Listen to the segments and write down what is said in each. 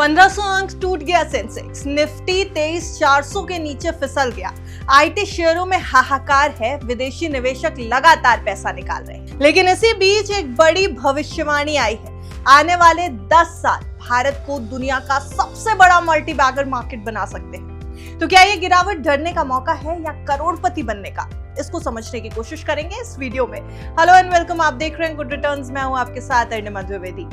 1500 अंक टूट गया सेंसेक्स, निफ्टी 23,400 के नीचे फिसल गया। आईटी शेयरों में हाहाकार है, विदेशी निवेशक लगातार पैसा निकाल रहे हैं। लेकिन इसी बीच एक बड़ी भविष्यवाणी आई है, आने वाले 10 साल भारत को दुनिया का सबसे बड़ा मल्टी बैगर मार्केट बना सकते हैं। तो क्या ये गिरावट डरने का मौका है या करोड़पति बनने का? इसको समझने की कोशिश करेंगे इस वीडियो में। हेलो एंड वेलकम, आप देख रहे हैं गुड रिटर्न्स। मैं हूं आपके साथ अर्णिमा द्विवेदी।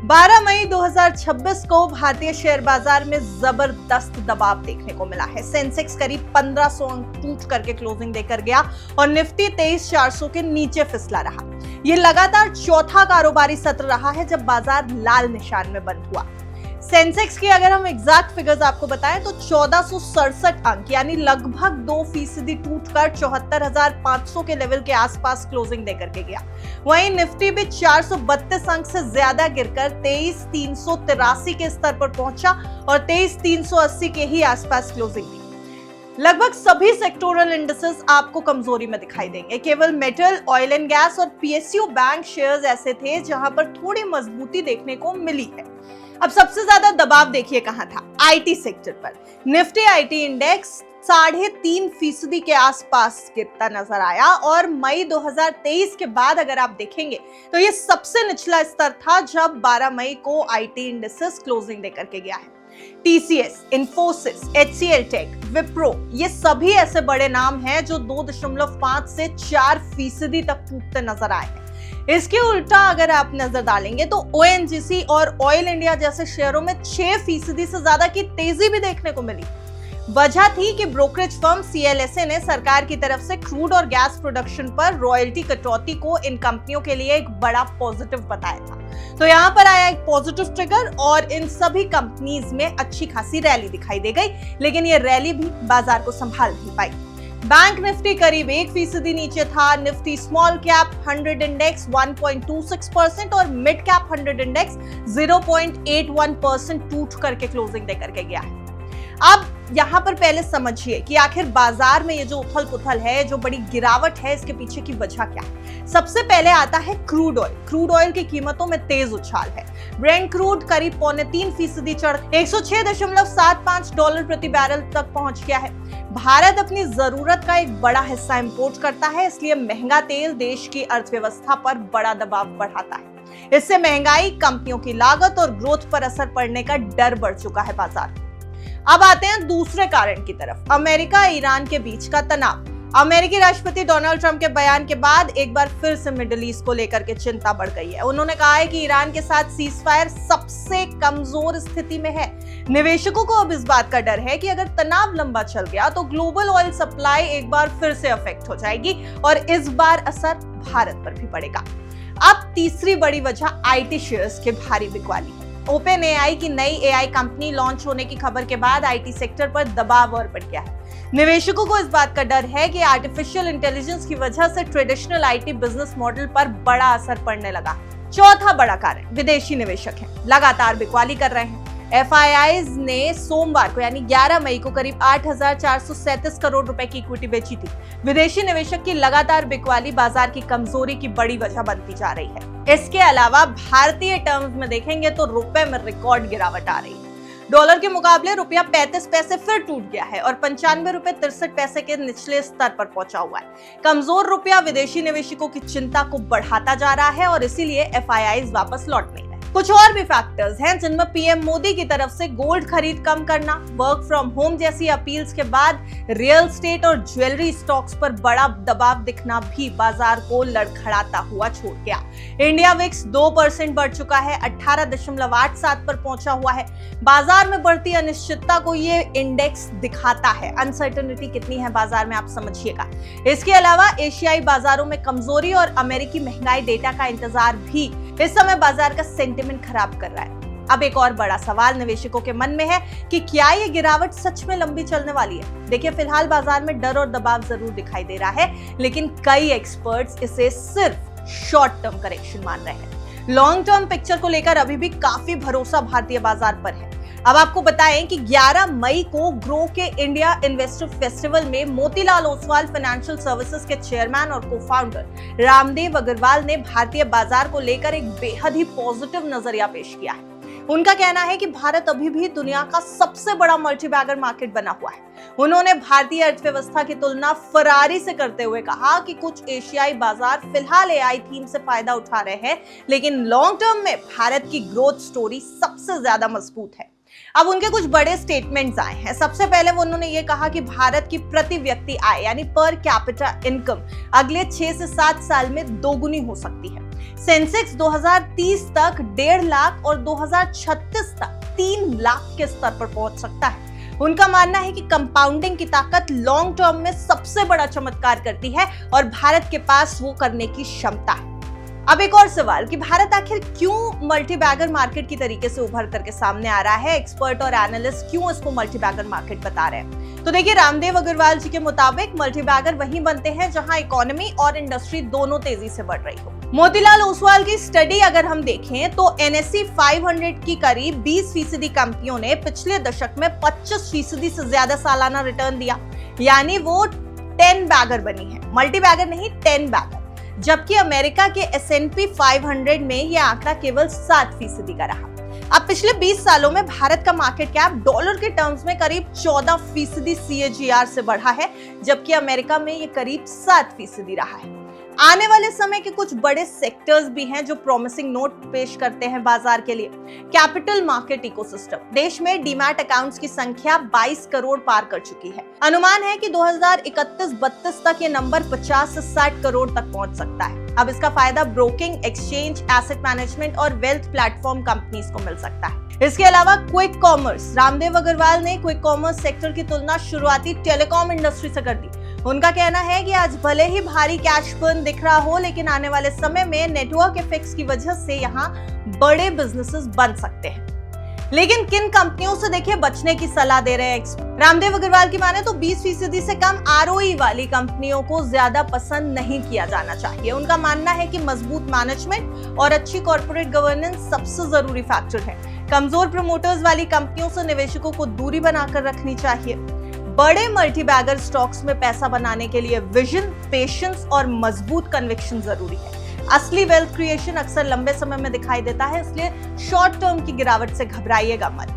12 मई 2026 को भारतीय शेयर बाजार में जबरदस्त दबाव देखने को मिला है। सेंसेक्स करीब 1500 अंक टूट करके क्लोजिंग देकर गया और निफ्टी 23,400 के नीचे फिसला रहा। ये लगातार चौथा कारोबारी सत्र रहा है जब बाजार लाल निशान में बंद हुआ। सेंसेक्स की अगर हम एग्जैक्ट फिगर्स आपको बताएं तो 1467 अंक यानी लगभग 2% टूटकर 74,500 के लेवल के आसपास क्लोजिंग देकर के गया। वहीं निफ्टी भी 432 अंक से ज्यादा गिरकर 23,383 के स्तर पर पहुंचा और 23,380 के ही आसपास क्लोजिंग दी। लगभग सभी सेक्टोरल इंडिसेस आपको कमजोरी में दिखाई देंगे। केवल मेटल, ऑयल एंड गैस और पीएसयू बैंक शेयर्स ऐसे थे जहां पर थोड़ी मजबूती देखने को मिली है। अब सबसे ज्यादा दबाव देखिए कहां था, आईटी सेक्टर पर। निफ्टी आईटी इंडेक्स 3.5% के आसपास गिरता नजर आया और मई 2023 के बाद अगर आप देखेंगे तो ये सबसे निचला स्तर था जब 12 मई को आईटी इंडेक्स क्लोजिंग देकर के गया है। TCS, Infosys, HCL Tech, Wipro, ये सभी ऐसे बड़े नाम हैं जो 2.5 से 4% तक टूटते नजर आए हैं। इसके उल्टा अगर आप नजर डालेंगे तो ओएनजीसी और ऑयल इंडिया जैसे शेयरों में 6% से ज्यादा की तेजी भी देखने को मिली। वजह थी कि ब्रोकरेज फर्म सीएलएसए ने सरकार की तरफ से क्रूड और गैस प्रोडक्शन पर रॉयल्टी कटौती को इन कंपनियों के लिए एक बड़ा पॉजिटिव बताया था। तो यहाँ पर आया एक पॉजिटिव ट्रिगर और इन सभी कंपनीज में अच्छी खासी रैली दिखाई दे गई, लेकिन ये रैली भी बाजार को संभाल नहीं पाई। बैंक निफ्टी करीब 1% नीचे था। निफ्टी स्मॉल कैप 100 इंडेक्स 1.26% और मिड कैप 100 इंडेक्स 0.81% टूट करके क्लोजिंग देकर के गया है। अब यहाँ पर पहले समझिए कि आखिर बाजार में ये जो उथल पुथल है, जो बड़ी गिरावट है, इसके पीछे की वजह क्या है। सबसे पहले आता है क्रूड ऑयल। क्रूड ऑयल की कीमतों में तेज उछाल है। ब्रेंट क्रूड करीब 3.25% चढ़ $106.75 प्रति बैरल तक पहुंच गया है। भारत अपनी जरूरत का एक बड़ा हिस्सा इंपोर्ट करता है, इसलिए महंगा तेल देश की अर्थव्यवस्था पर बड़ा दबाव बढ़ाता है। इससे महंगाई, कंपनियों की लागत और ग्रोथ पर असर पड़ने का डर बढ़ चुका है बाजार। अब आते हैं दूसरे कारण की तरफ, अमेरिका ईरान के बीच का तनाव। अमेरिकी राष्ट्रपति डोनाल्ड ट्रंप के बयान के बाद एक बार फिर से मिडिल ईस्ट को लेकर के चिंता बढ़ गई है। उन्होंने कहा है कि ईरान के साथ सीजफायर सबसे कमजोर स्थिति में है। निवेशकों को अब इस बात का डर है कि अगर तनाव लंबा चल गया तो ग्लोबल ऑयल सप्लाई एक बार फिर से अफेक्ट हो जाएगी और इस बार असर भारत पर भी पड़ेगा। अब तीसरी बड़ी वजह आईटी शेयर्स के भारी बिकवाली है। ओपन एआई की नई एआई कंपनी लॉन्च होने की खबर के बाद आईटी सेक्टर पर दबाव और बढ़ गया है। निवेशकों को इस बात का डर है कि आर्टिफिशियल इंटेलिजेंस की वजह से ट्रेडिशनल आईटी बिजनेस मॉडल पर बड़ा असर पड़ने लगा। चौथा बड़ा कारण विदेशी निवेशक हैं, लगातार बिकवाली कर रहे हैं। एफआईआईज ने सोमवार को यानी 11 मई को करीब 8,437 करोड़ रुपए की इक्विटी बेची थी। विदेशी निवेशक की लगातार बिकवाली बाजार की कमजोरी की बड़ी वजह बनती जा रही है। इसके अलावा भारतीय टर्म्स में देखेंगे तो रुपए में रिकॉर्ड गिरावट आ रही है। डॉलर के मुकाबले रुपया 35 पैसे फिर टूट गया है और 95 रुपए 63 पैसे के निचले स्तर पर पहुंचा हुआ है। कमजोर रुपया विदेशी निवेशकों की चिंता को बढ़ाता जा रहा है और इसीलिए एफआईआईज वापस लौट नहीं रहे। कुछ और भी फैक्टर्स हैं जिनमें पीएम मोदी की तरफ से गोल्ड खरीद कम करना, वर्क फ्रॉम होम जैसी अपील्स के बाद रियल एस्टेट और ज्वेलरी स्टॉक्स पर बड़ा दबाव दिखना भी बाजार को लड़खड़ाता हुआ छोड़ गया। इंडिया विक्स 2% बढ़ चुका है, 18.87 पर पहुंचा हुआ है। बाजार में बढ़ती अनिश्चितता को ये इंडेक्स दिखाता है। अनसर्टेनिटी कितनी है बाजार में, आप समझिएगा। इसके अलावा एशियाई बाजारों में कमजोरी और अमेरिकी महंगाई डेटा का इंतजार भी इस समय बाजार का सेंटिमेंट खराब कर रहा है। अब एक और बड़ा सवाल निवेशकों के मन में है कि क्या ये गिरावट सच में लंबी चलने वाली है। देखिए, फिलहाल बाजार में डर और दबाव जरूर दिखाई दे रहा है, लेकिन कई एक्सपर्ट्स इसे सिर्फ शॉर्ट टर्म करेक्शन मान रहे हैं। लॉन्ग टर्म पिक्चर को लेकर अभी भी काफी भरोसा भारतीय बाजार पर है। अब आपको बताएं कि 11 मई को ग्रो के इंडिया इन्वेस्टर फेस्टिवल में मोतीलाल ओसवाल फाइनेंशियल सर्विसेज के चेयरमैन और को-फाउंडर रामदेव अग्रवाल ने भारतीय बाजार को लेकर एक बेहद ही पॉजिटिव नजरिया पेश किया है। उनका कहना है कि भारत अभी भी दुनिया का सबसे बड़ा मल्टीबैगर मार्केट बना हुआ है। उन्होंने भारतीय अर्थव्यवस्था की तुलना फरारी से करते हुए कहा कि कुछ एशियाई बाजार फिलहाल एआई थीम से फायदा उठा रहे हैं, लेकिन लॉन्ग टर्म में भारत की ग्रोथ स्टोरी सबसे ज्यादा मजबूत है। अब उनके कुछ बड़े स्टेटमेंट्स आए हैं। सबसे पहले उन्होंने ये कहा कि भारत की प्रति व्यक्ति आय यानी पर कैपिटा इनकम अगले 6 से 7 साल में दोगुनी हो सकती है। सेंसेक्स 2030 तक 1.5 लाख और 2036 तक 3 लाख के स्तर पर पहुंच सकता है। उनका मानना है कि कंपाउंडिंग की ताकत लॉन्ग टर्म में सबसे बड़ा चमत्कार करती है और भारत के पास वो करने की क्षमता है। अब एक और सवाल कि भारत आखिर क्यों मल्टीबैगर मार्केट की तरीके से उभर करके सामने आ रहा है, एक्सपर्ट और एनालिस्ट क्यों इसको मल्टीबैगर मार्केट बता रहे हैं। तो देखिए, रामदेव अग्रवाल जी के मुताबिक मल्टीबैगर वहीं बनते हैं जहां इकोनॉमी और इंडस्ट्री दोनों तेजी से बढ़ रही हो। मोतीलाल ओसवाल की स्टडी अगर हम देखें तो NSE 500 की करीब 20% कंपनियों ने पिछले दशक में 25% से ज्यादा सालाना रिटर्न दिया, यानी वो 10 बैगर बनी है, मल्टीबैगर नहीं 10 बैगर। जबकि अमेरिका के S&P 500 में यह आंकड़ा केवल 7% का रहा। अब पिछले 20 सालों में भारत का मार्केट कैप डॉलर के टर्म्स में करीब 14% CAGR से बढ़ा है, जबकि अमेरिका में यह करीब 7% रहा है। आने वाले समय के कुछ बड़े सेक्टर्स भी हैं जो प्रॉमिसिंग नोट पेश करते हैं बाजार के लिए। Capital market ecosystem. देश में डीमैट अकाउंट्स की संख्या 22 करोड़ पार कर चुकी है। अनुमान है कि 2031-32 तक ये नंबर 50 से 60 करोड़ तक पहुंच सकता है। अब इसका फायदा ब्रोकिंग, एक्सचेंज, एसेट मैनेजमेंट और वेल्थ प्लेटफॉर्म कंपनीज को मिल सकता है। इसके अलावा क्विक कॉमर्स। रामदेव अग्रवाल ने क्विक कॉमर्स सेक्टर की तुलना शुरुआती टेलीकॉम इंडस्ट्री से कर दी। उनका कहना है कि आज भले ही भारी कैश बर्न दिख रहा हो, लेकिन आने वाले समय में नेटवर्क इफेक्ट्स की वजह से यहाँ बड़े बिजनेसेस बन सकते हैं। लेकिन किन कंपनियों से देखिए बचने की सलाह दे रहे हैं रामदेव अग्रवाल की माने तो 20% से कम ROE वाली कंपनियों को ज्यादा पसंद नहीं किया जाना चाहिए। उनका मानना है कि मजबूत मैनेजमेंट और अच्छी कॉर्पोरेट गवर्नेंस सबसे जरूरी फैक्टर है। कमजोर प्रमोटर्स वाली कंपनियों से निवेशकों को दूरी बनाकर रखनी चाहिए। बड़े मल्टीबैगर स्टॉक्स में पैसा बनाने के लिए विजन, पेशेंस और मजबूत कन्विक्शन जरूरी है। असली वेल्थ क्रिएशन अक्सर लंबे समय में दिखाई देता है, इसलिए शॉर्ट टर्म की गिरावट से घबराइएगा मत।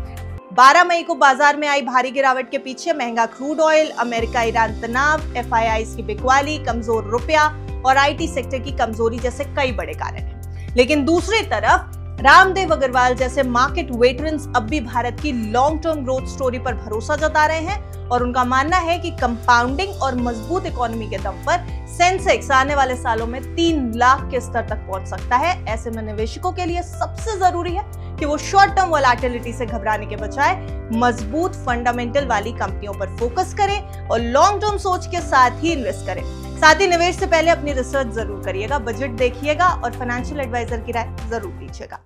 12 मई को बाजार में आई भारी गिरावट के पीछे महंगा क्रूड ऑयल, अमेरिका ईरान तनाव, FIIs की बिकवाली, कमजोर रुपया और IT सेक्टर की कमजोरी जैसे कई बड़े कारण हैं। लेकिन दूसरी तरफ रामदेव अग्रवाल जैसे मार्केट वेटरन्स अब भी भारत की लॉन्ग टर्म ग्रोथ स्टोरी पर भरोसा जता रहे हैं और उनका मानना है कि कंपाउंडिंग और मजबूत इकोनॉमी के दम पर सेंसेक्स आने वाले सालों में 3 लाख के स्तर तक पहुंच सकता है। ऐसे में निवेशकों के लिए सबसे जरूरी है कि वो शॉर्ट टर्म वोलेटिलिटी से घबराने के बजाय मजबूत फंडामेंटल वाली कंपनियों पर फोकस करें और लॉन्ग टर्म सोच के साथ ही इन्वेस्ट करें। साथ ही निवेश से पहले अपनी रिसर्च जरूर करिएगा, बजट देखिएगा और फाइनेंशियल एडवाइजर की राय जरूर लीजिएगा।